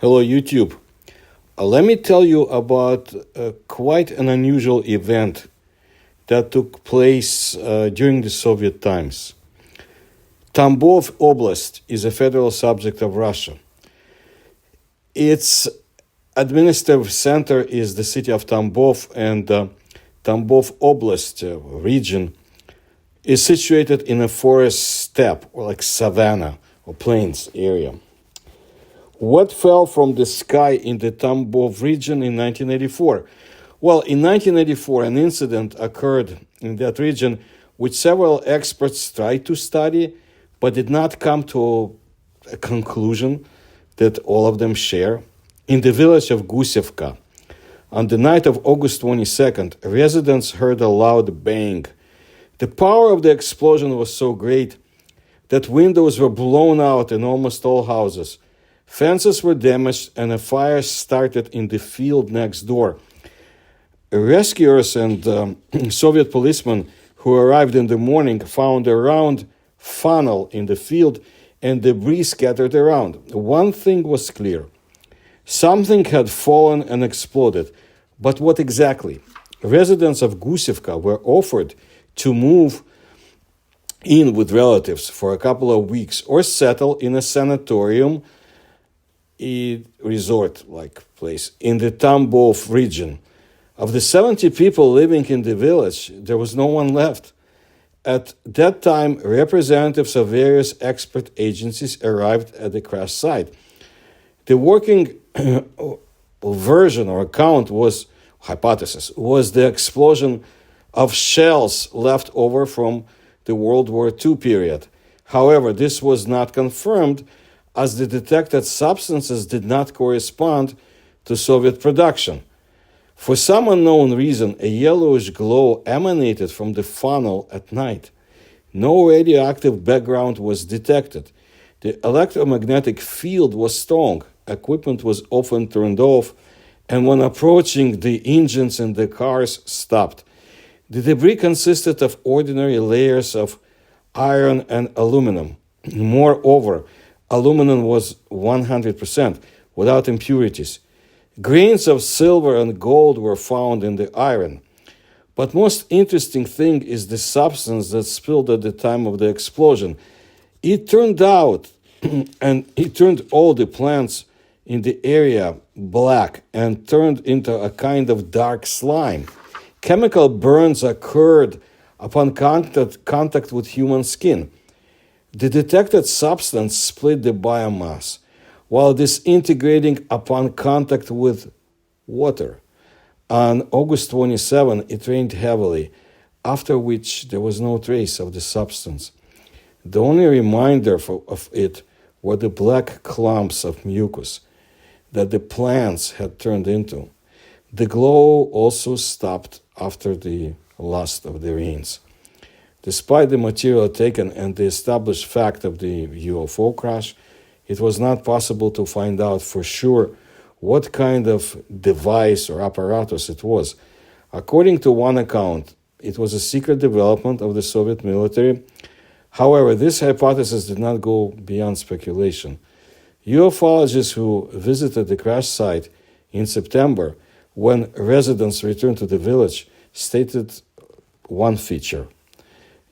Hello, YouTube. Let me tell you about quite an unusual event that took place during the Soviet times. Tambov Oblast is a federal subject of Russia. Its administrative center is the city of Tambov, and Tambov Oblast region is situated in a forest steppe, or like savanna or plains area. What fell from the sky in the Tambov region in 1984? Well, in 1984, an incident occurred in that region which several experts tried to study, but did not come to a conclusion that all of them share. In the village of Gusevska, on the night of August 22nd, residents heard a loud bang. The power of the explosion was so great that windows were blown out in almost all houses. Fences were damaged and a fire started in the field next door. Rescuers and Soviet policemen who arrived in the morning found a round funnel in the field and debris scattered around. One thing was clear. Something had fallen and exploded. But what exactly? Residents of Gusevka were offered to move in with relatives for a couple of weeks or settle in a sanatorium resort-like place in the Tambov region. Of the 70 people living in the village, there was no one left. At that time, representatives of various expert agencies arrived at the crash site. The working version or account was the explosion of shells left over from the World War II period. However, this was not confirmed as the detected substances did not correspond to Soviet production. For some unknown reason, a yellowish glow emanated from the funnel at night. No radioactive background was detected. The electromagnetic field was strong. Equipment was often turned off, and when approaching, the engines in the cars stopped. The debris consisted of ordinary layers of iron and aluminum. Moreover, aluminum was 100% without impurities. Grains of silver and gold were found in the iron. But most interesting thing is the substance that spilled at the time of the explosion. It turned out, and it turned all the plants in the area black and turned into a kind of dark slime. Chemical burns occurred upon contact with human skin. The detected substance split the biomass, while disintegrating upon contact with water. On August 27, it rained heavily, after which there was no trace of the substance. The only reminder of it were the black clumps of mucus that the plants had turned into. The glow also stopped after the last of the rains. Despite the material taken and the established fact of the UFO crash, it was not possible to find out for sure what kind of device or apparatus it was. According to one account, it was a secret development of the Soviet military. However, this hypothesis did not go beyond speculation. Ufologists who visited the crash site in September, when residents returned to the village, stated one feature.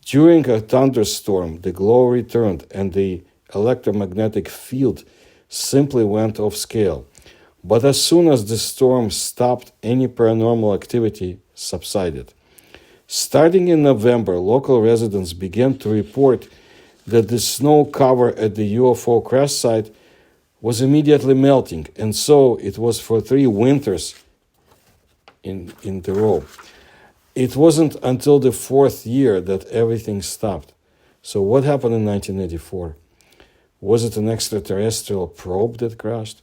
During a thunderstorm, the glow returned and the electromagnetic field simply went off scale. But as soon as the storm stopped, any paranormal activity subsided. Starting in November, local residents began to report that the snow cover at the UFO crash site was immediately melting, and so it was for 3 winters in the row. It wasn't until the 4th year that everything stopped. So what happened in 1984? Was it an extraterrestrial probe that crashed?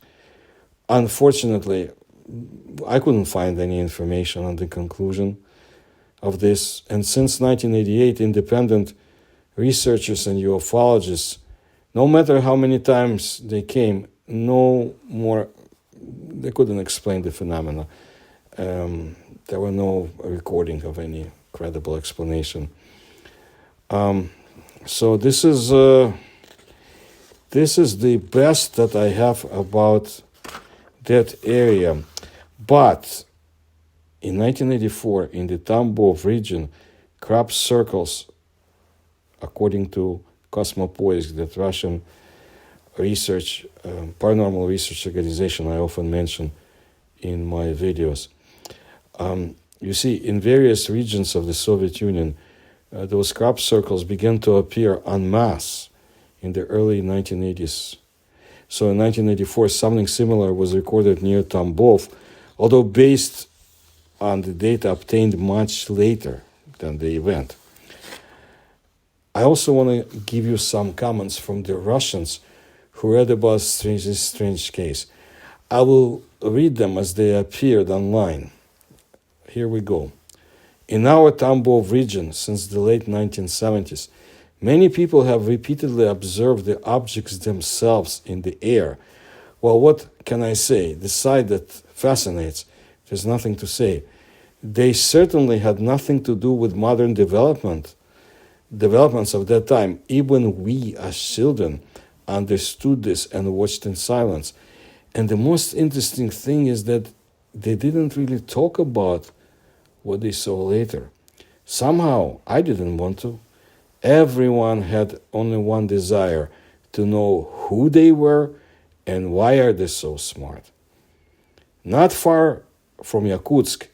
Unfortunately, I couldn't find any information on the conclusion of this. And since 1988, independent researchers and ufologists, no matter how many times they came, they couldn't explain the phenomena. There were no recording of any credible explanation. So this is the best that I have about that area. But in 1984, in the Tambov region, crop circles, according to Cosmopoisk, that Russian research, paranormal research organization I often mention in my videos. You see, in various regions of the Soviet Union, those crop circles began to appear en masse in the early 1980s. So in 1984, something similar was recorded near Tambov, although based on the data obtained much later than the event. I also want to give you some comments from the Russians who read about this strange case. I will read them as they appeared online. Here we go. In our Tambov region, since the late 1970s, many people have repeatedly observed the objects themselves in the air. Well, what can I say? The sight that fascinates, there's nothing to say. They certainly had nothing to do with modern developments of that time. Even we, as children, understood this and watched in silence. And the most interesting thing is that they didn't really talk about what they saw later. Somehow, I didn't want to. Everyone had only one desire, to know who they were and why are they so smart. Not far from Yakutsk,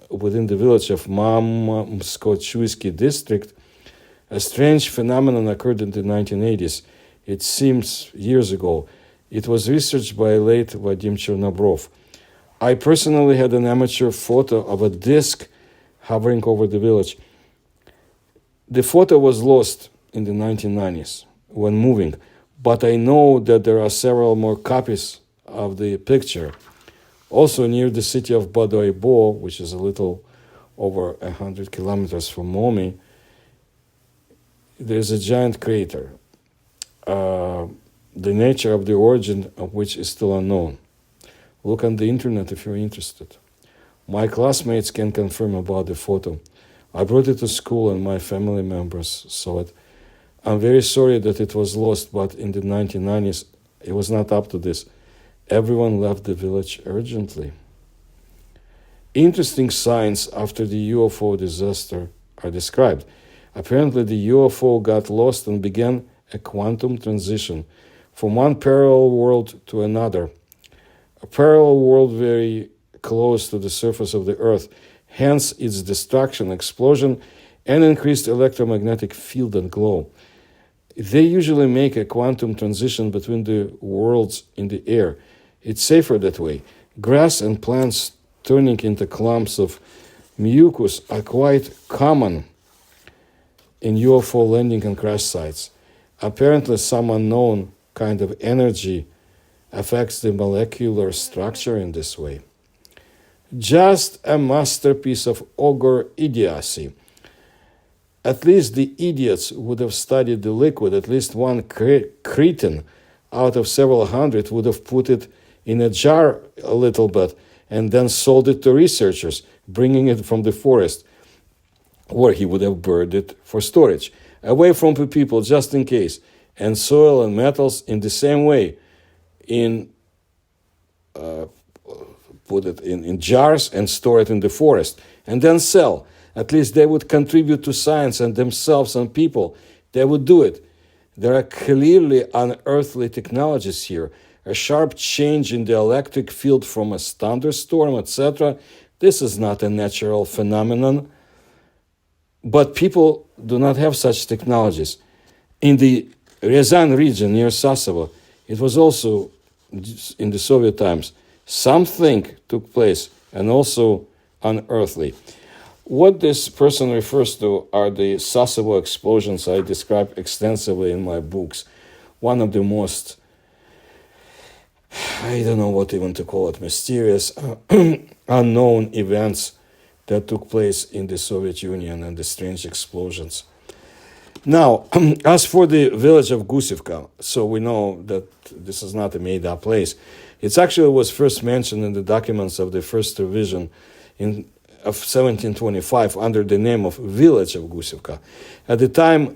within the village of Mamskochuisky district, a strange phenomenon occurred in the 1980s. It seems years ago. It was researched by late Vadim Chernobrov. I personally had an amateur photo of a disc hovering over the village. The photo was lost in the 1990s when moving, but I know that there are several more copies of the picture. Also near the city of Badoibo, which is a little over 100 kilometers from Momi, there's a giant crater, the nature of the origin of which is still unknown. Look on the internet if you're interested. My classmates can confirm about the photo. I brought it to school and my family members saw it. I'm very sorry that it was lost, but in the 1990s, it was not up to this. Everyone left the village urgently. Interesting signs after the UFO disaster are described. Apparently, the UFO got lost and began a quantum transition from one parallel world to another. A parallel world very close to the surface of the Earth, hence its destruction, explosion, and increased electromagnetic field and glow. They usually make a quantum transition between the worlds in the air. It's safer that way. Grass and plants turning into clumps of mucus are quite common in UFO landing and crash sites. Apparently, some unknown kind of energy affects the molecular structure in this way. Just a masterpiece of ogre idiocy. At least the idiots would have studied the liquid. At least one cretin out of several hundred would have put it in a jar a little bit and then sold it to researchers, bringing it from the forest, where he would have burned it for storage, away from the people just in case, and soil and metals in the same way, put it in jars and store it in the forest, and then sell. At least they would contribute to science and themselves and people. They would do it. There are clearly unearthly technologies here, a sharp change in the electric field from a thunderstorm, etc. This is not a natural phenomenon. But people do not have such technologies. In the Ryazan region near Sasovo, it was also in the Soviet times. Something took place and also unearthly. What this person refers to are the Sasovo explosions I describe extensively in my books. One of the most, I don't know what even to call it, mysterious, unknown events that took place in the Soviet Union and the strange explosions. Now, as for the village of Gusevka, so we know that this is not a made-up place. It actually was first mentioned in the documents of the First Revision of 1725 under the name of village of Gusevka. At the time,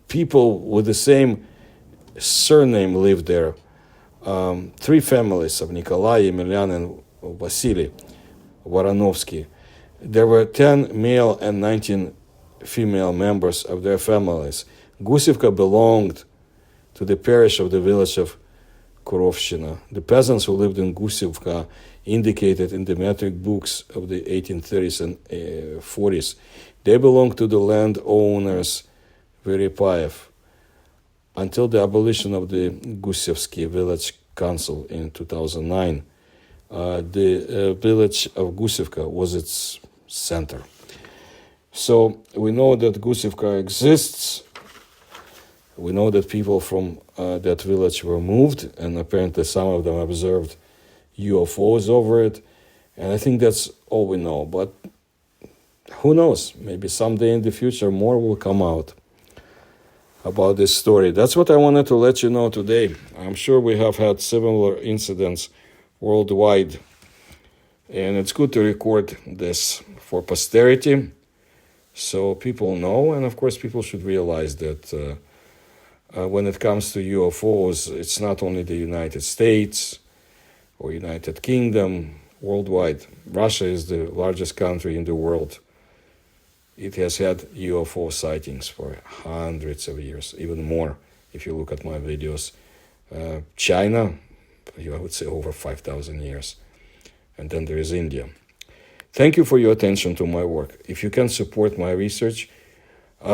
people with the same surname lived there. three families of Nikolai, Emelian, and Vasily Voronovsky. There were 10 male and 19 female members of their families. Gusevka belonged to the parish of the village of Kurovshina. The peasants who lived in Gusevka indicated in the metric books of the 1830s and 40s. They belonged to the landowners Verepaev until the abolition of the Gusevsky village council in 2009. The village of Gusevka was its center. So we know that Gusevka exists. We know that people from that village were moved, and apparently some of them observed UFOs over it. And I think that's all we know. But who knows? Maybe someday in the future more will come out about this story. That's what I wanted to let you know today. I'm sure we have had similar incidents worldwide. And it's good to record this for posterity so people know. And of course, people should realize that when it comes to UFOs, it's not only the United States or United Kingdom, worldwide. Russia is the largest country in the world. It has had UFO sightings for hundreds of years, even more if you look at my videos. China, I would say over 5,000 years. And then there is India. Thank you for your attention to my work. If you can support my research,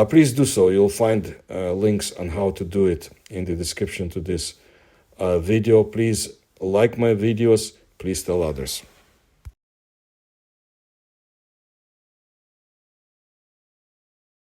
please do so. You'll find links on how to do it in the description to this video. Please like my videos. Please tell others.